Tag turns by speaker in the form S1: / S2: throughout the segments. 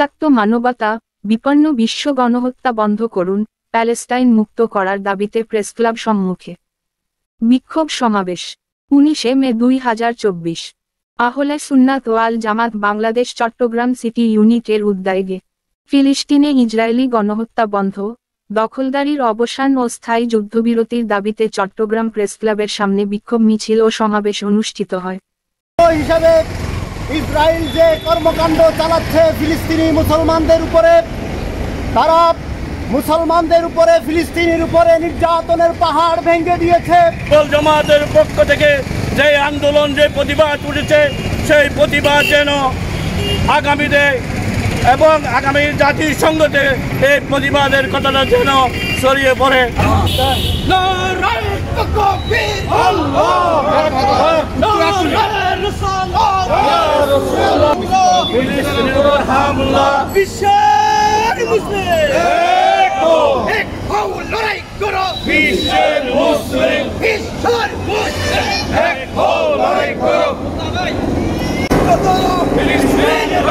S1: রক্তাক্ত মানবতা, বিপন্ন বিশ্ব গণহত্যা বন্ধ করুন, প্যালেস্টাইন মুক্ত করার দাবিতে প্রেসক্লাব সম্মুখে বিক্ষোভ সমাবেশ। 19 মে 2024। আহলে সুন্নাত ওয়াল জামাত বাংলাদেশ চট্টগ্রাম সিটি ইউনিটের উদ্যোগে ফিলিস্তিনে ইসরায়েলি গণহত্যা বন্ধ, দখলদারির অবসান ও স্থায়ী যুদ্ধবিরতির দাবিতে চট্টগ্রাম প্রেসক্লাবের সামনে বিক্ষোভ মিছিল ও সমাবেশ অনুষ্ঠিত হয়।
S2: হিসাবে ইসরায়েল যে কর্মকাণ্ড চালাচ্ছে ফিলিস্তিনি মুসলমানদের উপরে, তারা মুসলমানদের উপরে ফিলিস্তিনের উপরে নির্যাতনের পাহাড় ভেঙে দিয়েছে।
S3: জামাতের পক্ষ থেকে যে আন্দোলন, যে প্রতিবাদ উঠেছে, সেই প্রতিবাদ যেন আগামীতে এবং আগামী জাতিসংঘতে এই প্রতিবাদের কথাটা যেন ছড়িয়ে পড়ে।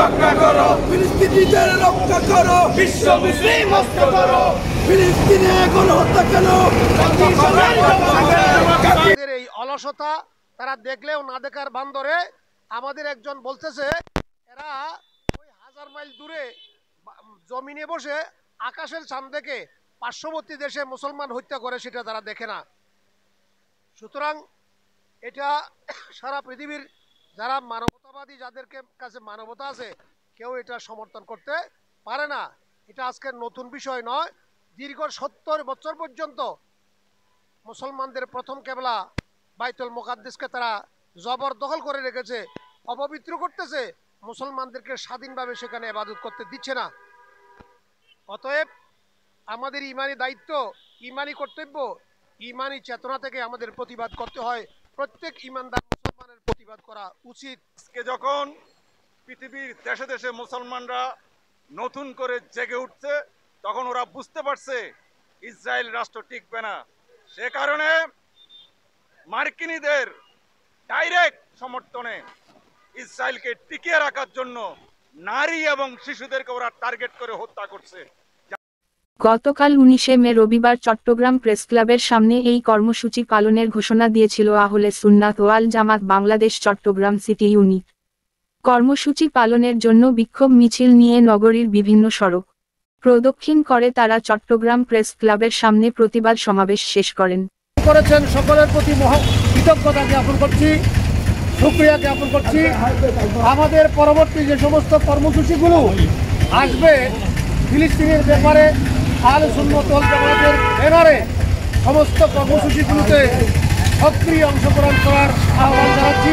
S4: রক্ষা করো ফিলিস্তিনিদের, রক্ষা করো বিশ্ব মুসলিম রক্ষা করো ফিলিস্তিনে গণহত্যা কেন?
S2: এই অলসতা তারা দেখলেও না দেখার বান্দরে আমাদের একজন বলতেছে এরা ওই 1000 মাইল দূরে জমিনে বসে আকাশের চাঁদ দেখে পার্শ্ববর্তী দেশে মুসলমান হত্যা করে, সেটা তারা দেখে না। সুতরাং এটা সারা পৃথিবীর যারা মানবতাবাদী, যাদের কাছে মানবতা আছে, কেউ এটা সমর্থন করতে পারে না। এটা আজকের নতুন বিষয় নয়। দীর্ঘ 70 বছর পর্যন্ত মুসলমানদের প্রথম কেবলা বাইতুল মুকাদ্দাসকে তারা জবরদখল করে রেখেছে, অপবিত্র করতেছে, মুসলমানদেরকে স্বাধীনভাবে সেখানে ইবাদত করতে দিচ্ছে না। অতএব আমাদের ইমানি দায়িত্ব, ইমানি কর্তব্য, ইমানি চেতনা থেকে আমাদের প্রতিবাদ করতে হয়। প্রত্যেক ইমানদার মুসলমানের প্রতিবাদ করা উচিত।
S5: আজকে যখন পৃথিবীর দেশে দেশে মুসলমানরা নতুন করে জেগে উঠছে, তখন ওরা বুঝতে পারছে ইসরায়েল রাষ্ট্র টিকবে না। সে কারণে মার্কিনীদের ডাইরেক্ট সমর্থনে ইসরায়েলকে টিকিয়ে রাখার জন্য নারী এবং শিশুদেরকে ওরা টার্গেট করে হত্যা করছে।
S1: গতকাল 19 মে রবিবার চট্টগ্রাম প্রেসক্লাবের সামনে এই কর্মসূচি পালনের ঘোষণা দিয়েছিল আহলে সুন্নাত ওয়াল জামাত বাংলাদেশ চট্টগ্রাম সিটি ইউনিট। কর্মসূচি পালনের জন্য বিক্ষোভ মিছিল নিয়ে নগরীর বিভিন্ন সড়ক প্রদক্ষিণ করে তারা চট্টগ্রাম প্রেস ক্লাবের সামনে প্রতিবাদ সমাবেশ শেষ করেন।
S2: সকলের প্রতি কৃতজ্ঞতা জ্ঞাপন করছি, শুকরিয়া জ্ঞাপন করছি। আমাদের পরবর্তী যে সমস্ত কর্মসূচিগুলো আসবে ফিলিস্তিনের ব্যাপারে আহলে সুন্নাত ওয়াল জামাতের ব্যানারে সমস্ত কর্মসূচিগুলোতে সক্রিয় অংশগ্রহণ করার আহ্বান জানাচ্ছি।